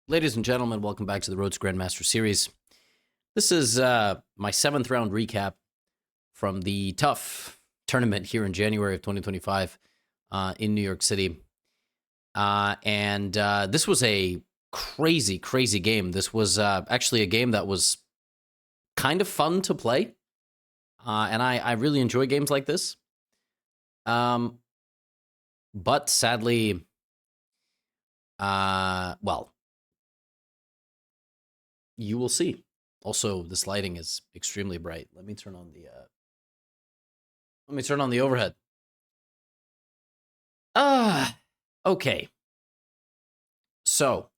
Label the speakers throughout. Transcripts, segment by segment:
Speaker 1: Ladies and gentlemen, welcome back to the Road to Grandmaster series. This is my 7th round recap from the tough tournament here in January of 2025 in New York City. This was a crazy, crazy game. This was actually a game that was kind of fun to play. And I really enjoy games like this. But sadly, well, you will see. Also, this lighting is extremely bright. Let me turn on the overhead. Okay. So,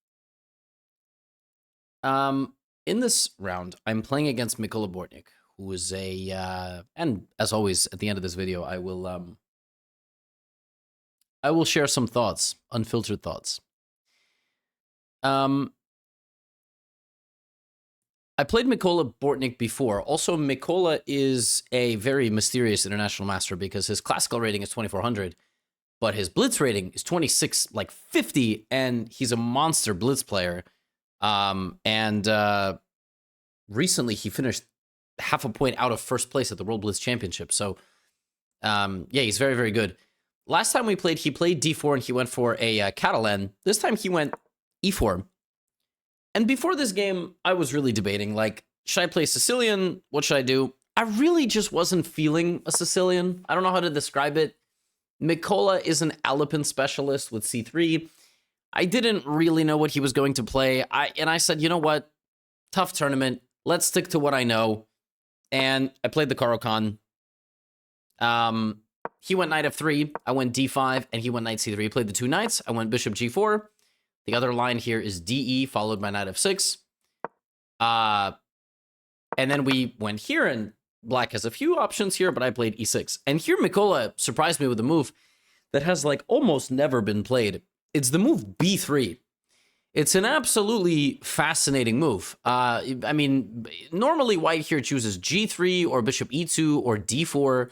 Speaker 1: in this round, I'm playing against Mykola Bortnik, who is and as always, at the end of this video, I will share some thoughts, unfiltered thoughts. I played Mykola Bortnik before. Also, Mykola is a very mysterious international master because his classical rating is 2400, but his blitz rating is 2650, and he's a monster blitz player. Recently he finished half a point out of first place at the World Blitz Championship. So, yeah, he's very, very good. Last time we played, he played d4 and he went for a Catalan. This time he went e4. And before this game, I was really debating, like, should I play Sicilian? What should I do? I really just wasn't feeling a Sicilian. I don't know how to describe it. Mykola is an Alapin specialist with c3. I didn't really know what he was going to play. I said, you know what? Tough tournament. Let's stick to what I know. And I played the Caro-Kann. He went knight f3. I went d5, and he went knight c3. He played the two knights. I went bishop g4. The other line here is DE, followed by knight f6. And then we went here, and black has a few options here, but I played e6. And here Mykola surprised me with a move that has, like, almost never been played. It's the move b3. It's an absolutely fascinating move. I mean, normally white here chooses g3 or bishop e2 or d4.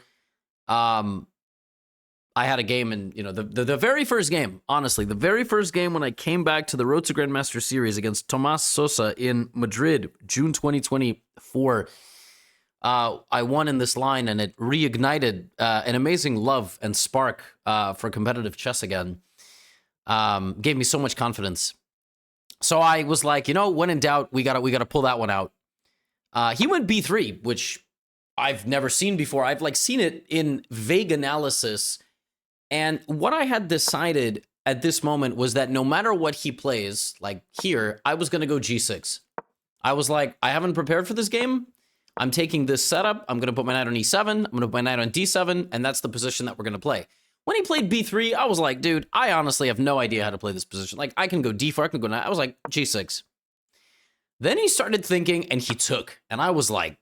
Speaker 1: I had a game in, the very first game, honestly, the very first game when I came back to the Road to Grandmaster series against Tomas Sosa in Madrid, June 2024. I won in this line, and it reignited an amazing love and spark for competitive chess again. Gave me so much confidence. So I was like, when in doubt, we gotta pull that one out. He went b3, which I've never seen before. I've seen it in vague analysis. And what I had decided at this moment was that no matter what he plays, like here, I was going to go g6. I was like, I haven't prepared for this game. I'm taking this setup. I'm going to put my knight on e7. I'm going to put my knight on d7. And that's the position that we're going to play. When he played b3, I was like, dude, I honestly have no idea how to play this position. Like, I can go d4, I can go knight. I was like, g6. Then he started thinking, and he took. And I was like,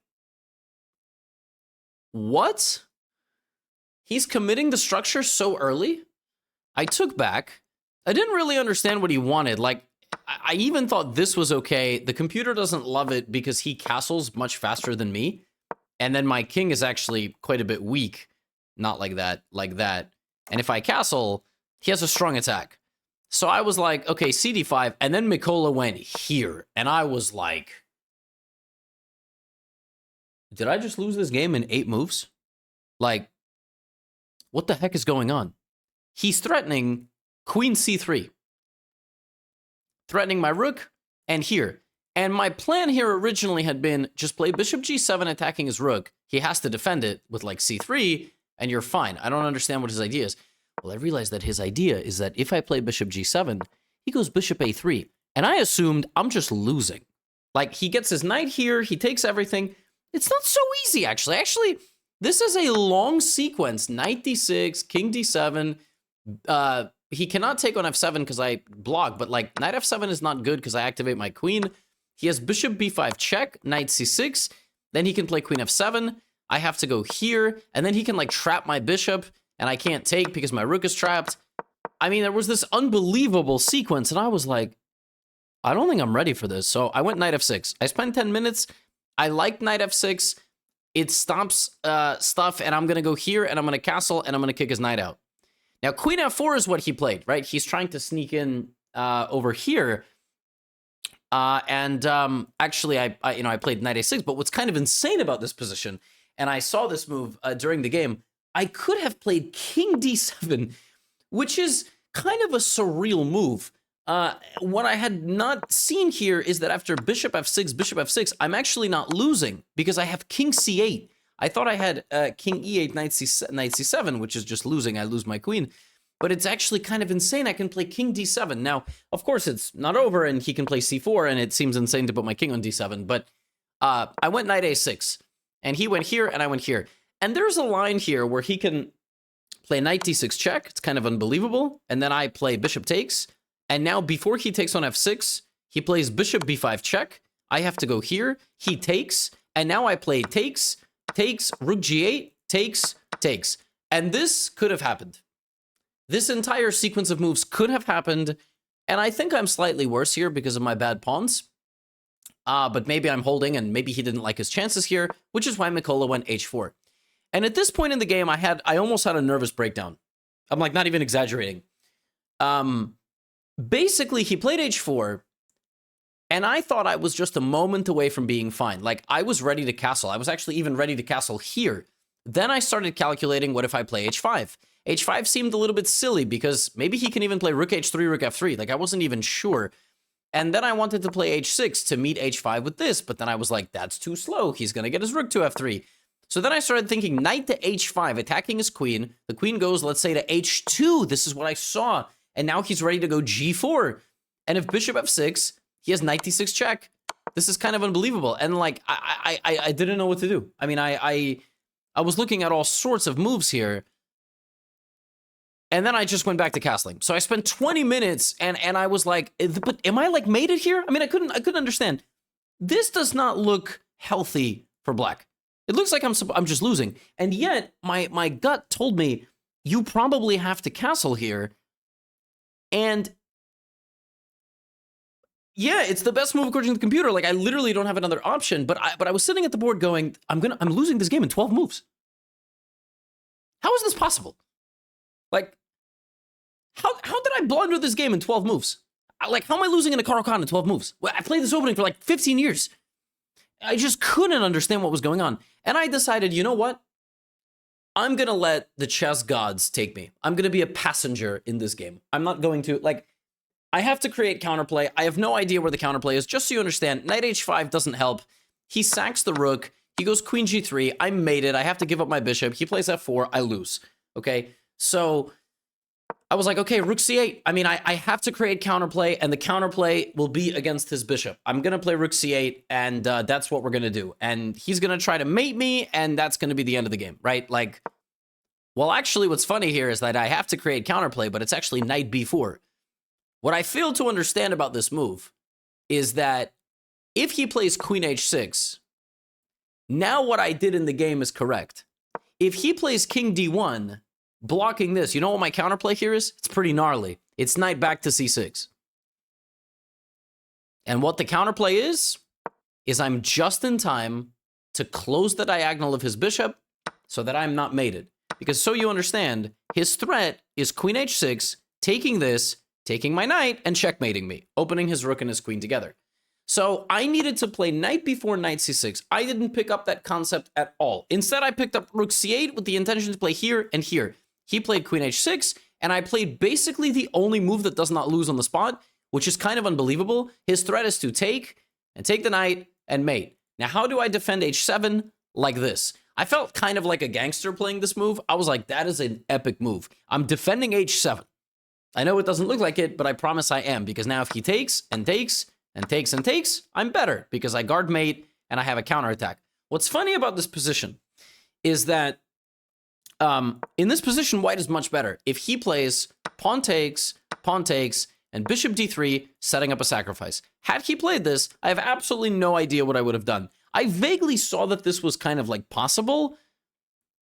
Speaker 1: what? He's committing the structure so early? I took back. I didn't really understand what he wanted. Like, I even thought this was okay. The computer doesn't love it because he castles much faster than me. And then my king is actually quite a bit weak. Not like that, like that. And if I castle, he has a strong attack. So I was like, okay, cd5. And then Mykola went here. And I was like, did I just lose this game in 8 moves? Like, what the heck is going on? He's threatening queen c3. Threatening my rook, and here. And my plan here originally had been just play bishop g7 attacking his rook. He has to defend it with like c3, and you're fine. I don't understand what his idea is. Well, I realized that his idea is that if I play bishop g7, he goes bishop a3. And I assumed I'm just losing. Like, he gets his knight here, he takes everything. It's not so easy, actually. Actually, this is a long sequence. Knight d6, king d7. He cannot take on f7 because I block, but like knight f7 is not good because I activate my queen. He has bishop b5 check, knight c6. Then he can play queen f7. I have to go here, and then he can like trap my bishop, and I can't take because my rook is trapped. I mean, there was this unbelievable sequence, and I was like, I don't think I'm ready for this. So I went knight f6. I spent 10 minutes. I liked knight f6. It stops stuff, and I'm going to go here, and I'm going to castle, and I'm going to kick his knight out. Now, queen f4 is what he played, right? He's trying to sneak in over here. Actually, I played knight a6. But what's kind of insane about this position, and I saw this move during the game, I could have played king d7, which is kind of a surreal move. What I had not seen here is that after bishop f6, I'm actually not losing because I have king c8. I thought I had king e8, knight c7, which is just losing. I lose my queen. But it's actually kind of insane. I can play king d7. Now, of course, it's not over, and he can play c4, and it seems insane to put my king on d7. But I went knight a6, and he went here, and I went here. And there's a line here where he can play knight d6 check. It's kind of unbelievable. And then I play bishop takes. And now before he takes on f6, he plays bishop b5 check. I have to go here. He takes. And now I play takes, rook g8, takes. And this could have happened. This entire sequence of moves could have happened. And I think I'm slightly worse here because of my bad pawns. But maybe I'm holding, and maybe he didn't like his chances here, which is why Mikola went h4. And at this point in the game, I almost had a nervous breakdown. I'm like not even exaggerating. Basically, he played h4, and I thought I was just a moment away from being fine. Like, I was ready to castle. I was actually even ready to castle here. Then I started calculating, what if I play h5? h5 seemed a little bit silly because maybe he can even play rook h3, rook f3. Like, I wasn't even sure. And then I wanted to play h6 to meet h5 with this, but then I was like, that's too slow. He's going to get his rook to f3. So then I started thinking knight to h5, attacking his queen. The queen goes, let's say, to h2. This is what I saw. And now he's ready to go g4. And if bishop f6, he has knight d6 check. This is kind of unbelievable. And like, I didn't know what to do. I mean, I was looking at all sorts of moves here. And then I just went back to castling. So I spent 20 minutes and I was like, but am I like mated here? I mean, I couldn't understand. This does not look healthy for black. It looks like I'm just losing. And yet my gut told me you probably have to castle here. And yeah, it's the best move according to the computer. Like, I literally don't have another option, but I was sitting at the board going, I'm losing this game in 12 moves. How is this possible? Like, how did I blunder this game in 12 moves? Like, how am I losing in a Caro Kann in 12 moves? Well, I played this opening for like 15 years. I just couldn't understand what was going on. And I decided, you know what? I'm going to let the chess gods take me. I'm going to be a passenger in this game. I'm not going to, like, I have to create counterplay. I have no idea where the counterplay is. Just so you understand, knight h5 doesn't help. He sacks the rook. He goes queen g3. I made it. I have to give up my bishop. He plays f4. I lose. Okay? So I was like, okay, rook c8. I mean, I have to create counterplay, and the counterplay will be against his bishop. I'm going to play rook c8, and that's what we're going to do. And he's going to try to mate me, and that's going to be the end of the game, right? Like, well, actually, what's funny here is that I have to create counterplay, but it's actually knight b4. What I fail to understand about this move is that if he plays queen h6, now what I did in the game is correct. If he plays king d1, blocking this, you know what my counterplay here is? It's pretty gnarly. It's knight back to c6. And what the counterplay is I'm just in time to close the diagonal of his bishop so that I'm not mated. Because so you understand, his threat is queen h6, taking this, taking my knight, and checkmating me, opening his rook and his queen together. So I needed to play knight before knight c6. I didn't pick up that concept at all. Instead, I picked up rook c8 with the intention to play here and here. He played queen h6, and I played basically the only move that does not lose on the spot, which is kind of unbelievable. His threat is to take, and take the knight, and mate. Now, how do I defend h7? Like this. I felt kind of like a gangster playing this move. I was like, that is an epic move. I'm defending h7. I know it doesn't look like it, but I promise I am, because now if he takes, and takes, and takes, and takes, I'm better, because I guard mate, and I have a counterattack. What's funny about this position is that in this position, white is much better. If he plays pawn takes, and bishop d3, setting up a sacrifice. Had he played this, I have absolutely no idea what I would have done. I vaguely saw that this was kind of like possible,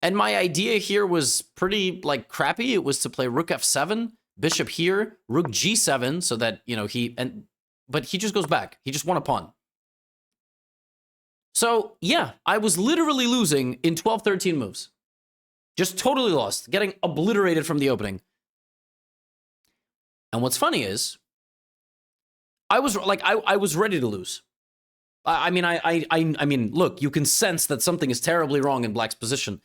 Speaker 1: and my idea here was pretty like crappy. It was to play rook f7, bishop here, rook g7, so that, you know, but he just goes back. He just won a pawn. So yeah, I was literally losing in 12, 13 moves. Just totally lost, getting obliterated from the opening. And what's funny is, I was like, I was ready to lose. I mean, look, you can sense that something is terribly wrong in Black's position.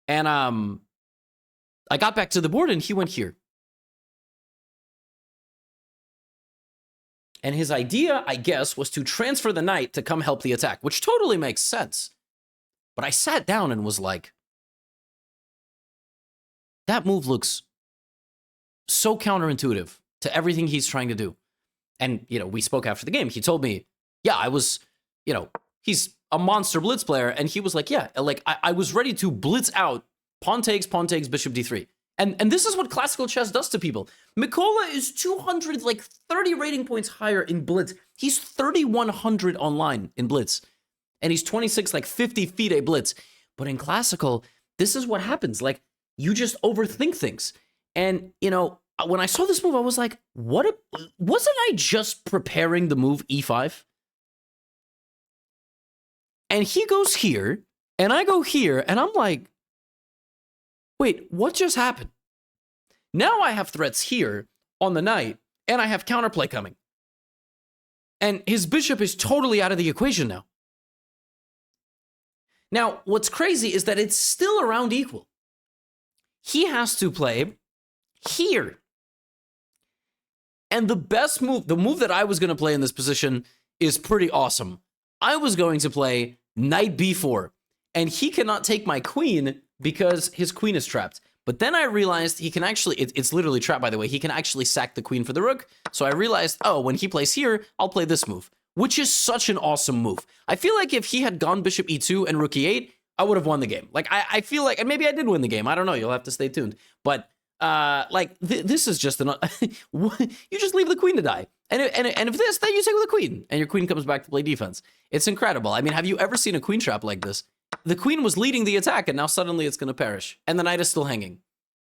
Speaker 1: And I got back to the board and he went here. And his idea, I guess, was to transfer the knight to come help the attack, which totally makes sense. But I sat down and was like, that move looks so counterintuitive to everything he's trying to do. And, you know, we spoke after the game. He told me, yeah, I was, you know, he's a monster blitz player. And he was like, yeah, like I was ready to blitz out pawn takes, bishop d3. And this is what classical chess does to people. Mikola is 230 rating points higher in blitz. He's 3,100 online in blitz. And he's 26, like 50 feet a blitz. But in classical, this is what happens. Like, you just overthink things. And, you know, when I saw this move, I was like, wasn't I just preparing the move e5? And he goes here, and I go here, and I'm like, wait, what just happened? Now I have threats here on the knight, and I have counterplay coming. And his bishop is totally out of the equation now. Now, what's crazy is that it's still around equal. He has to play here. And the best move, the move that I was going to play in this position is pretty awesome. I was going to play knight b4, and he cannot take my queen because his queen is trapped. But then I realized he can actually, it's literally trapped, by the way. He can actually sack the queen for the rook. So I realized, oh, when he plays here, I'll play this move, which is such an awesome move. I feel like if he had gone bishop e2 and rook e8, I would have won the game. Like, I feel like, and maybe I did win the game. I don't know. You'll have to stay tuned. But this is just an, you just leave the queen to die. And if this, then you take the queen, and your queen comes back to play defense. It's incredible. I mean, have you ever seen a queen trap like this? The queen was leading the attack, and now suddenly it's going to perish. And the knight is still hanging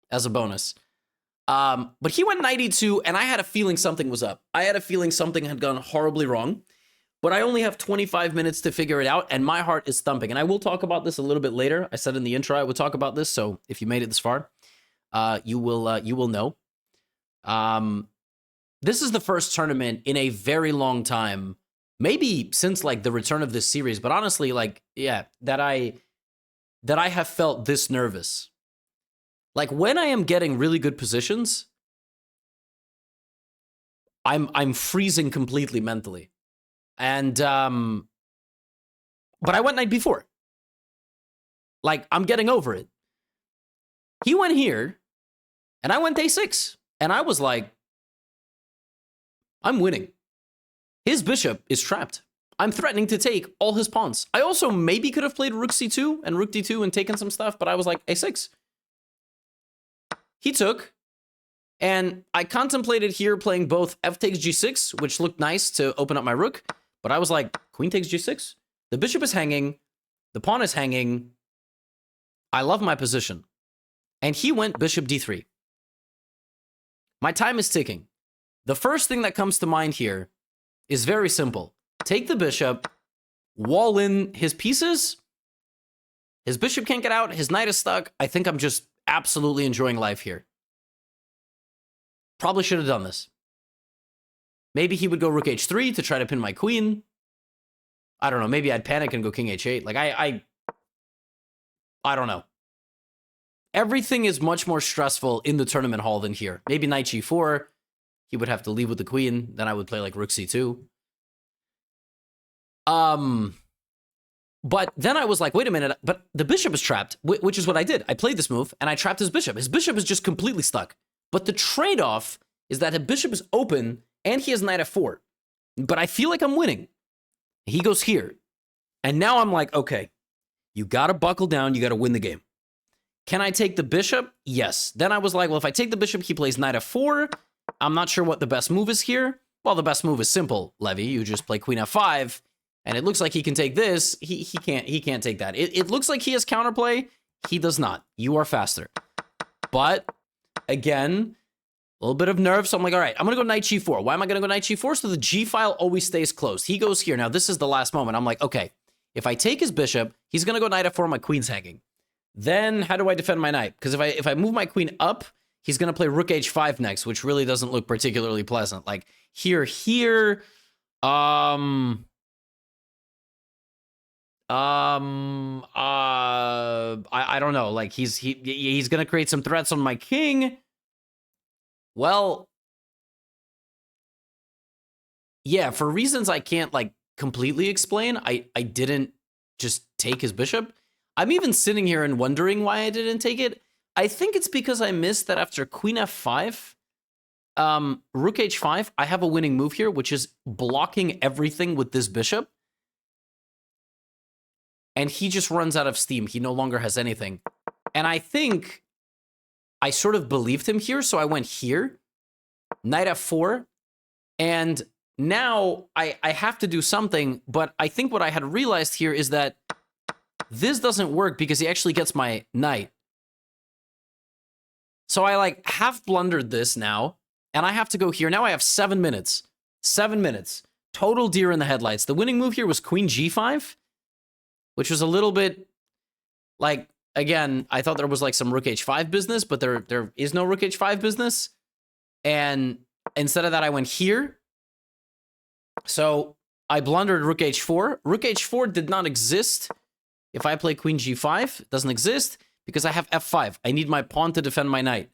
Speaker 1: as a bonus. But he went knight e2, and I had a feeling something was up. I had a feeling something had gone horribly wrong. But I only have 25 minutes to figure it out, and my heart is thumping. And I will talk about this a little bit later. I said in the intro I would talk about this, so if you made it this far, you will know. This is the first tournament in a very long time, maybe since like the return of this series, but honestly, like, yeah, that I have felt this nervous. Like, when I am getting really good positions, I'm freezing completely mentally. And but I went knight b4. Like, I'm getting over it. He went here, and I went a6, and I was like, I'm winning. His bishop is trapped. I'm threatening to take all his pawns. I also maybe could have played rook c2 and rook d2 and taken some stuff, but I was like, a6. He took, and I contemplated here playing both f takes g6, which looked nice to open up my rook, but I was like, queen takes g6. The bishop is hanging. The pawn is hanging. I love my position. And he went bishop d3. My time is ticking. The first thing that comes to mind here is very simple. Take the bishop, wall in his pieces. His bishop can't get out. His knight is stuck. I think I'm just absolutely enjoying life here. Probably should have done this. Maybe he would go rook h3 to try to pin my queen. I don't know. Maybe I'd panic and go king h8. Like, I don't know. Everything is much more stressful in the tournament hall than here. Maybe knight g4. He would have to leave with the queen. Then I would play like rook c2. But then I was like, wait a minute. But the bishop is trapped, which is what I did. I played this move, and I trapped his bishop. His bishop is just completely stuck. But the trade-off is that the bishop is open, and he has knight f4. But I feel like I'm winning. He goes here. And now I'm like, okay, you got to buckle down. You got to win the game. Can I take the bishop? Yes. Then I was like, well, if I take the bishop, he plays knight f4. I'm not sure what the best move is here. Well, the best move is simple, Levy. You just play queen f5, and it looks like he can take this. He can't take that. It looks like he has counterplay. He does not. You are faster. But again, a little bit of nerve. So I'm like, all right, I'm going to go knight g4. Why am I going to go knight g4? So the g file always stays closed. He goes here. Now, this is the last moment. I'm like, okay, if I take his bishop, he's going to go knight f4. My queen's hanging. Then how do I defend my knight? Because if I move my queen up, he's going to play rook h5 next, which really doesn't look particularly pleasant. Like here, I don't know. Like he's gonna create some threats on my king. Well, yeah, for reasons I can't like completely explain, I didn't just take his bishop. I'm even sitting here and wondering why I didn't take it. I think it's because I missed that after queen f5, rook h5, I have a winning move here, which is blocking everything with this bishop. And he just runs out of steam. He no longer has anything. And I think I sort of believed him here, so I went here, knight f4, and now I have to do something, but I think what I had realized here is that this doesn't work because he actually gets my knight. So I like half blundered this now, and I have to go here. Now I have 7 minutes. 7 minutes. Total deer in the headlights. The winning move here was queen g5, which was a little bit like, again, I thought there was like some rook h5 business, but there is no rook h5 business. And instead of that, I went here. So I blundered rook h4. Rook h4 did not exist. If I play queen g5, it doesn't exist because I have f5. I need my pawn to defend my knight.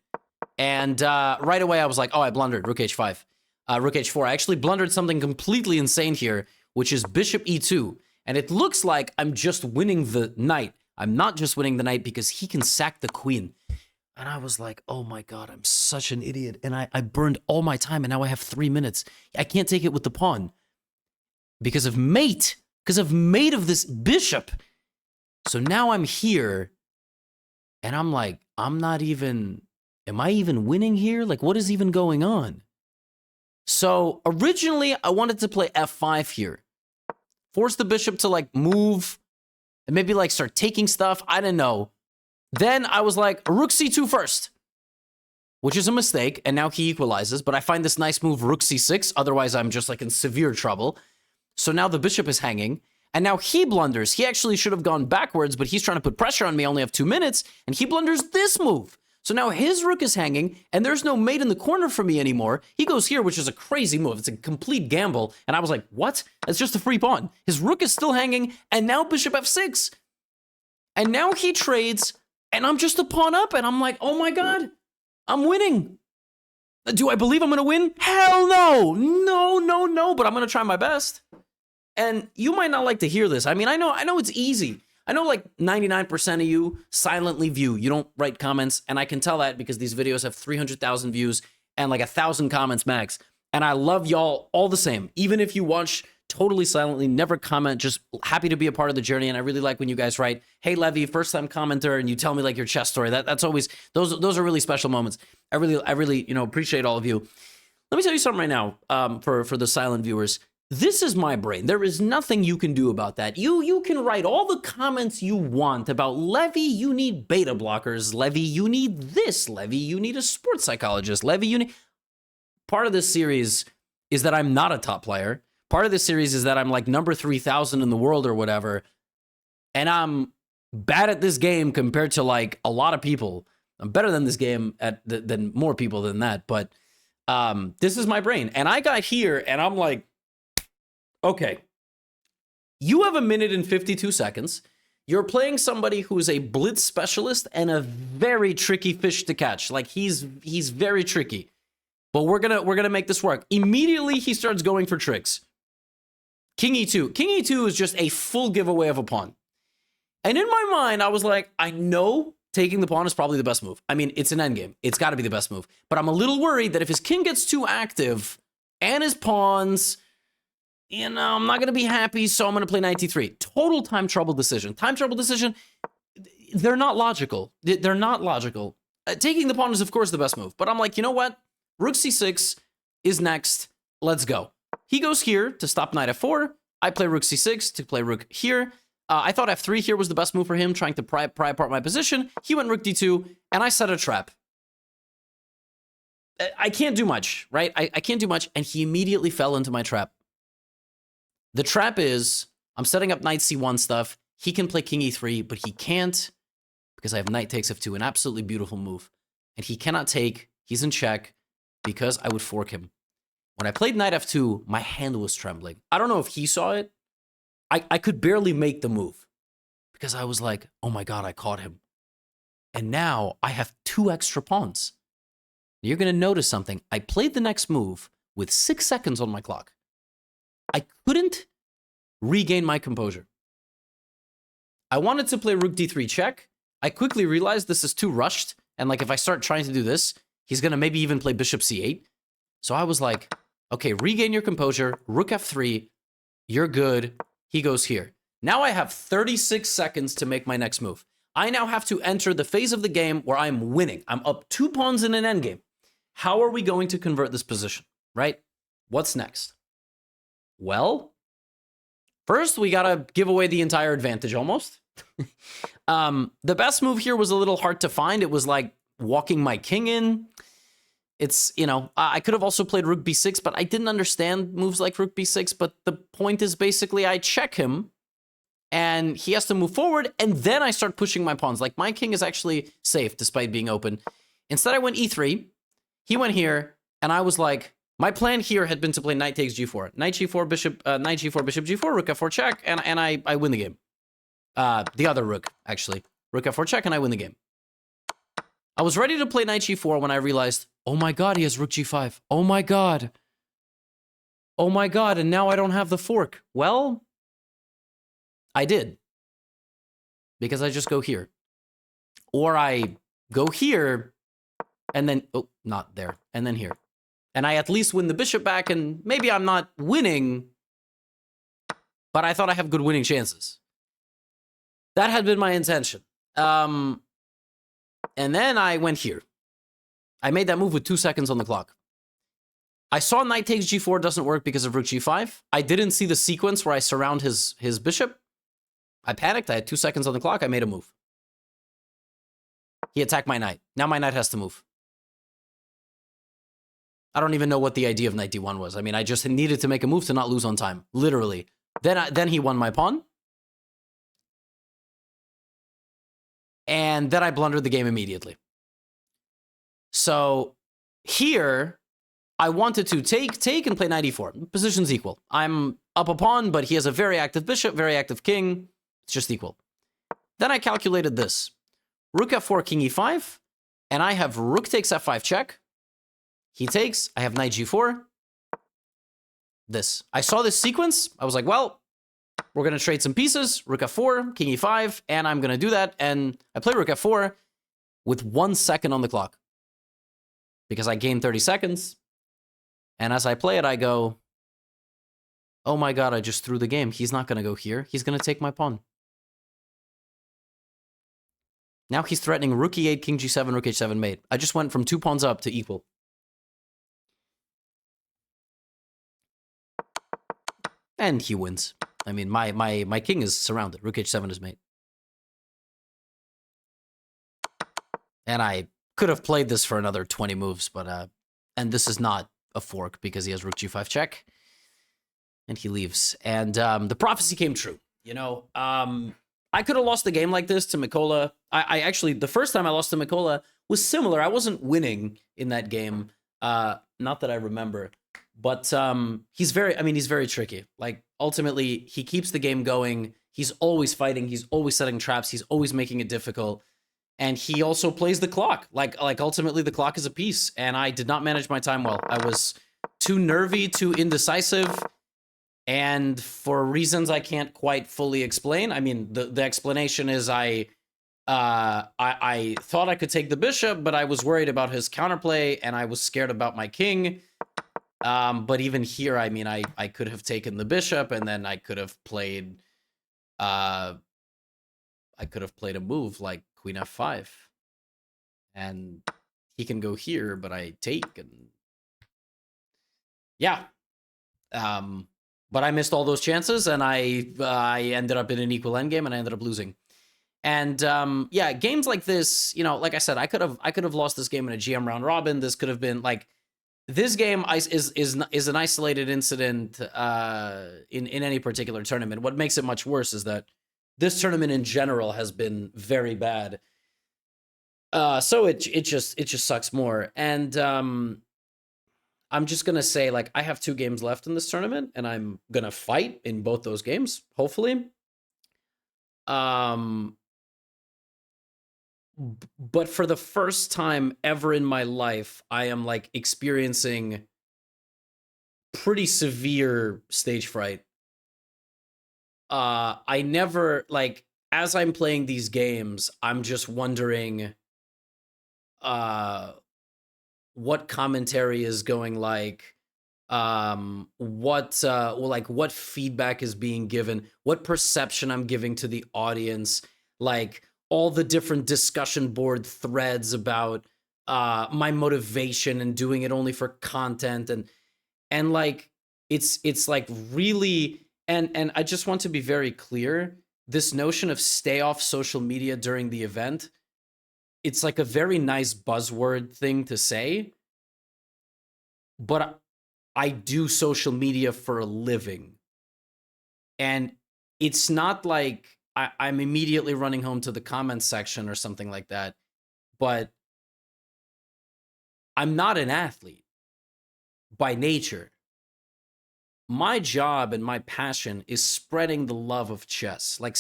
Speaker 1: And right away, I was like, oh, I blundered rook h5. Rook h4. I actually blundered something completely insane here, which is bishop e2. And it looks like I'm just winning the knight. I'm not just winning the knight because he can sack the queen. And I was like, oh my God, I'm such an idiot. And I burned all my time, and now I have 3 minutes. I can't take it with the pawn because of mate. Because of mate of this bishop. So now I'm here, and I'm like, I'm not even, am I even winning here? Like, what is even going on? So originally, I wanted to play f5 here. Force the bishop to, like, move and maybe, like, start taking stuff. I didn't know. Then I was like, rook c2 first, which is a mistake, and now he equalizes. But I find this nice move, rook c6. Otherwise, I'm just, like, in severe trouble. So now the bishop is hanging. And now he blunders. He actually should have gone backwards, but he's trying to put pressure on me. I only have 2 minutes, and he blunders this move. So now his rook is hanging, and there's no mate in the corner for me anymore. He goes here, which is a crazy move. It's a complete gamble. And I was like, what? That's just a free pawn. His rook is still hanging, and now bishop f6. And now he trades, and I'm just a pawn up, and I'm like, oh my God, I'm winning. Do I believe I'm going to win? Hell no. No, but I'm going to try my best. And you might not like to hear this. I mean, I know it's easy. I know like 99% of you silently view. You don't write comments, and I can tell that because these videos have 300,000 views and like 1,000 comments max. And I love y'all all the same. Even if you watch totally silently, never comment, just happy to be a part of the journey. And I really like when you guys write, hey, Levy, first time commenter, and you tell me like your chess story. That's always, those are really special moments. I really, appreciate all of you. Let me tell you something right now, for the silent viewers. This is my brain. There is nothing you can do about that. You can write all the comments you want about Levy, you need beta blockers. Levy, you need this. Levy, you need a sports psychologist. Levy, you need... Part of this series is that I'm not a top player. Part of this series is that I'm like number 3,000 in the world or whatever. And I'm bad at this game compared to like a lot of people. I'm better than this game than more people than that. But this is my brain. And I got here and I'm like, okay, you have 1 minute and 52 seconds. You're playing somebody who is a blitz specialist and a very tricky fish to catch. Like he's very tricky. But we're gonna make this work. Immediately he starts going for tricks. King e2. King e2 is just a full giveaway of a pawn. And in my mind, I was like, I know taking the pawn is probably the best move. I mean, it's an endgame. It's got to be the best move. But I'm a little worried that if his king gets too active and his pawns, I'm not going to be happy, so I'm going to play knight d3. Total time trouble decision. Time trouble decision, they're not logical. They're not logical. Taking the pawn is, of course, the best move. But I'm like, you know what? Rook c6 is next. Let's go. He goes here to stop knight f4. I play rook c6 to play rook here. I thought f3 here was the best move for him, trying to pry apart my position. He went rook d2, and I set a trap. I can't do much, right? I can't do much, and he immediately fell into my trap. The trap is, I'm setting up knight c1 stuff. He can play king e3, but he can't because I have knight takes f2, an absolutely beautiful move. And he cannot take, he's in check, because I would fork him. When I played knight f2, my hand was trembling. I don't know if he saw it. I could barely make the move because I was like, oh my God, I caught him. And now I have 2 extra pawns. You're going to notice something. I played the next move with 6 seconds on my clock. I couldn't regain my composure. I wanted to play rook d3 check. I quickly realized this is too rushed. And like, if I start trying to do this, he's going to maybe even play bishop c8. So I was like, okay, regain your composure. Rook f3. You're good. He goes here. Now I have 36 seconds to make my next move. I now have to enter the phase of the game where I'm winning. I'm up 2 pawns in an endgame. How are we going to convert this position, right? What's next? Well, first we got to give away the entire advantage almost. The best move here was a little hard to find. It was like walking my king in. It's, you know, I could have also played rook b6, but I didn't understand moves like rook b6. But the point is basically I check him and he has to move forward. And then I start pushing my pawns. Like my king is actually safe despite being open. Instead, I went e3. He went here. And I was like, my plan here had been to play knight takes g4. Knight g4, bishop, knight g4, bishop g4, rook f4 check. And I win the game. The other rook, actually. Rook f4 check and I win the game. I was ready to play knight g4 when I realized, oh my God, he has rook g5. Oh my God. Oh my God, and now I don't have the fork. Well, I did. Because I just go here. Or I go here, and then, oh, not there, and then here. And I at least win the bishop back, and maybe I'm not winning, but I thought I have good winning chances. That had been my intention. And then I went here. I made that move with 2 seconds on the clock. I saw knight takes g4 doesn't work because of rook g5. I didn't see the sequence where I surround his bishop. I panicked. I had 2 seconds on the clock. I made a move. He attacked my knight. Now my knight has to move. I don't even know what the idea of knight d1 was. I mean, I just needed to make a move to not lose on time. Literally. Then he won my pawn. And then I blundered the game immediately. So here, I wanted to take and play knight e4. Position's equal. I'm up a pawn, but he has a very active bishop, very active king. It's just equal. Then I calculated this. Rook f4, king e5, and I have rook takes f5 check. He takes, I have knight g4. This. I saw this sequence. I was like, well, we're going to trade some pieces. Rook f4, king e5, and I'm going to do that. And I play rook f4 with 1 second on the clock. Because I gained 30 seconds. And as I play it, I go, oh my God, I just threw the game. He's not going to go here. He's going to take my pawn. Now he's threatening rook e8, king g7, rook h7 mate. I just went from 2 pawns up to equal. And he wins. I mean, my king is surrounded. Rook h7 is mate. And I could have played this for another 20 moves, but and this is not a fork because he has rook g5 check. And he leaves. And the prophecy came true. You know, I could have lost the game like this to Mikola. I actually, the first time I lost to Mikola was similar. I wasn't winning in that game. Not that I remember. But he's very tricky. Like, ultimately, he keeps the game going. He's always fighting. He's always setting traps. He's always making it difficult. And he also plays the clock. Like ultimately, the clock is a piece. And I did not manage my time well. I was too nervy, too indecisive. And for reasons I can't quite fully explain. I mean, the explanation is I thought I could take the bishop, but I was worried about his counterplay. And I was scared about my king. But even here, I mean, I could have taken the bishop, and then I could have played a move like queen f5. And he can go here, but I take, and yeah. But I missed all those chances, and I ended up in an equal endgame, and I ended up losing. And yeah, games like this, you know, like I said, I could have lost this game in a GM round robin. This could have been like, this game is an isolated incident in any particular tournament. What makes it much worse is that this tournament in general has been very bad. So it just sucks more. And I'm just gonna say, like, I have 2 games left in this tournament, and I'm gonna fight in both those games, hopefully. Um, but for the first time ever in my life, I am like experiencing pretty severe stage fright. I never like as I'm playing these games, I'm just wondering uh what commentary is going like, what feedback is being given, what perception I'm giving to the audience, like all the different discussion board threads about my motivation and doing it only for content, and like it's like really, and I just want to be very clear, this notion of stay off social media during the event, it's like a very nice buzzword thing to say, but I do social media for a living. And it's not like I'm immediately running home to the comments section or something like that, but I'm not an athlete by nature. My job and my passion is spreading the love of chess, like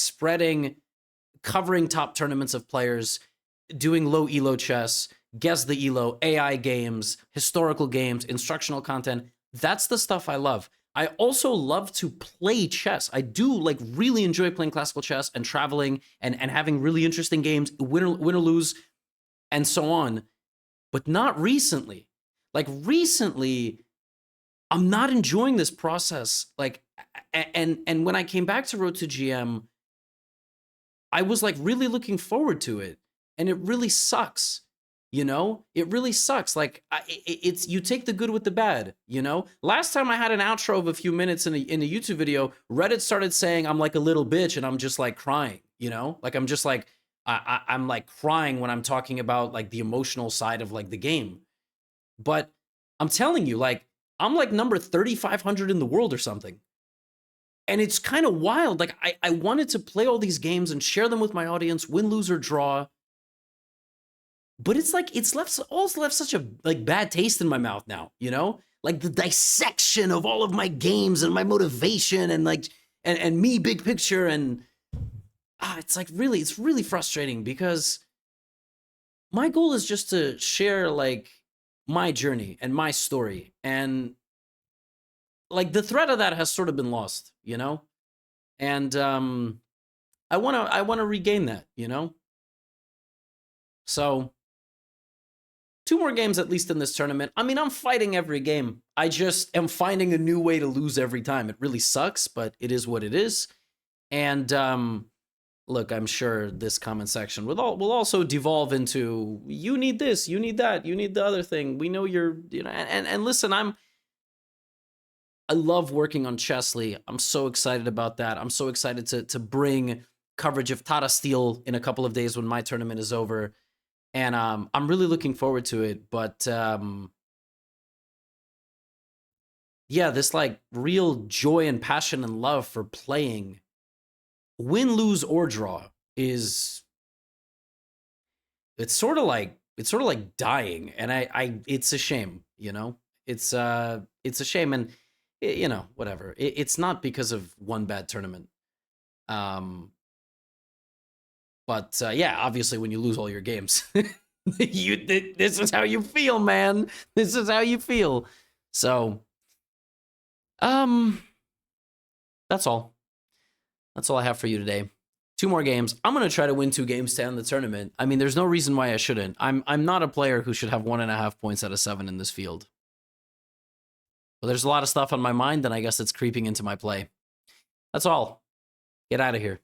Speaker 1: covering top tournaments of players, doing low elo chess, guess the elo, AI games, historical games, instructional content. That's the stuff I love. I also love to play chess. I do like really enjoy playing classical chess and traveling and having really interesting games, win or lose, and so on. But not recently. Like recently, I'm not enjoying this process. Like, and when I came back to Road to GM, I was like really looking forward to it, and it really sucks. You know, it really sucks. Like, it's you take the good with the bad. You know, last time I had an outro of a few minutes in a YouTube video, Reddit started saying I'm like a little bitch, and I'm just like crying. You know, like I'm just like I'm like crying when I'm talking about like the emotional side of like the game. But I'm telling you, like I'm like number 3,500 in the world or something. And it's kind of wild. Like I wanted to play all these games and share them with my audience, win, lose, or draw. But it's like it's also left such a like bad taste in my mouth now, you know? Like the dissection of all of my games and my motivation and like and me big picture, and it's like it's really frustrating because my goal is just to share like my journey and my story, and like the thread of that has sort of been lost, you know? And I want to regain that, you know? So 2 more games at least in this tournament. I mean, I'm fighting every game. I just am finding a new way to lose every time. It really sucks, but it is what it is. And look, I'm sure this comment section will also devolve into you need this, you need that, you need the other thing. We know you're, you know, and listen, I love working on Chessly. I'm so excited about that. I'm so excited to bring coverage of Tata Steel in a couple of days when my tournament is over. And I'm really looking forward to it. But yeah, this like real joy and passion and love for playing, win, lose, or draw, is it's sort of like dying. And it's a shame, you know? It's a shame. And you know, whatever. It's not because of one bad tournament. But yeah, obviously when you lose all your games, this is how you feel, man. This is how you feel. So, that's all. That's all I have for you today. 2 more games. I'm gonna try to win 2 games to end the tournament. I mean, there's no reason why I shouldn't. I'm not a player who should have 1.5 points out of 7 in this field. But there's a lot of stuff on my mind, and I guess it's creeping into my play. That's all. Get out of here.